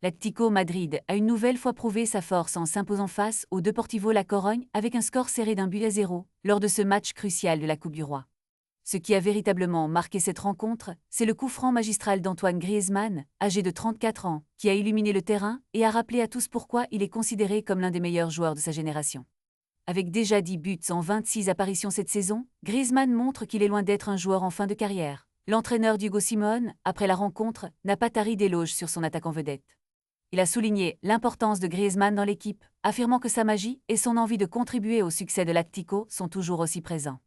L'Atlético Madrid a une nouvelle fois prouvé sa force en s'imposant face au Deportivo La Corogne avec un score serré d'1-0 lors de ce match crucial de la Coupe du Roi. Ce qui a véritablement marqué cette rencontre, c'est le coup franc magistral d'Antoine Griezmann, âgé de 34 ans, qui a illuminé le terrain et a rappelé à tous pourquoi il est considéré comme l'un des meilleurs joueurs de sa génération. Avec déjà 10 buts en 26 apparitions cette saison, Griezmann montre qu'il est loin d'être un joueur en fin de carrière. L'entraîneur Diego Simeone, après la rencontre, n'a pas tari d'éloges sur son attaquant vedette. Il a souligné l'importance de Griezmann dans l'équipe, affirmant que sa magie et son envie de contribuer au succès de l'Atlético sont toujours aussi présents.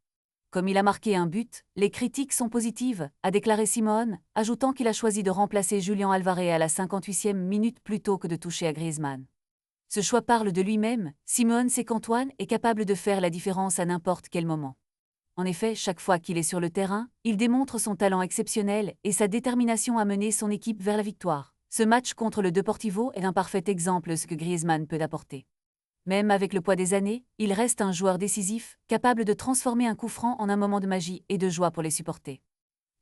Comme il a marqué un but, les critiques sont positives, a déclaré Simeone, ajoutant qu'il a choisi de remplacer Julián Alvarez à la 58e minute plutôt que de toucher à Griezmann. Ce choix parle de lui-même, Simeone sait qu'Antoine est capable de faire la différence à n'importe quel moment. En effet, chaque fois qu'il est sur le terrain, il démontre son talent exceptionnel et sa détermination à mener son équipe vers la victoire. Ce match contre le Deportivo est un parfait exemple de ce que Griezmann peut apporter. Même avec le poids des années, il reste un joueur décisif, capable de transformer un coup franc en un moment de magie et de joie pour les supporters.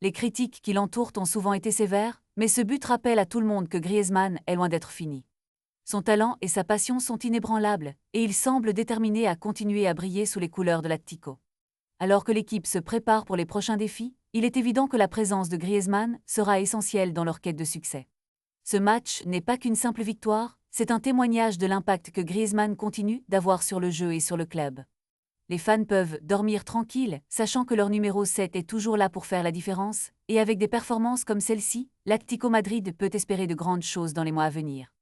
Les critiques qui l'entourent ont souvent été sévères, mais ce but rappelle à tout le monde que Griezmann est loin d'être fini. Son talent et sa passion sont inébranlables, et il semble déterminé à continuer à briller sous les couleurs de l'Atlético. Alors que l'équipe se prépare pour les prochains défis, il est évident que la présence de Griezmann sera essentielle dans leur quête de succès. Ce match n'est pas qu'une simple victoire, c'est un témoignage de l'impact que Griezmann continue d'avoir sur le jeu et sur le club. Les fans peuvent dormir tranquilles, sachant que leur numéro 7 est toujours là pour faire la différence, et avec des performances comme celle-ci, l'Atlético Madrid peut espérer de grandes choses dans les mois à venir.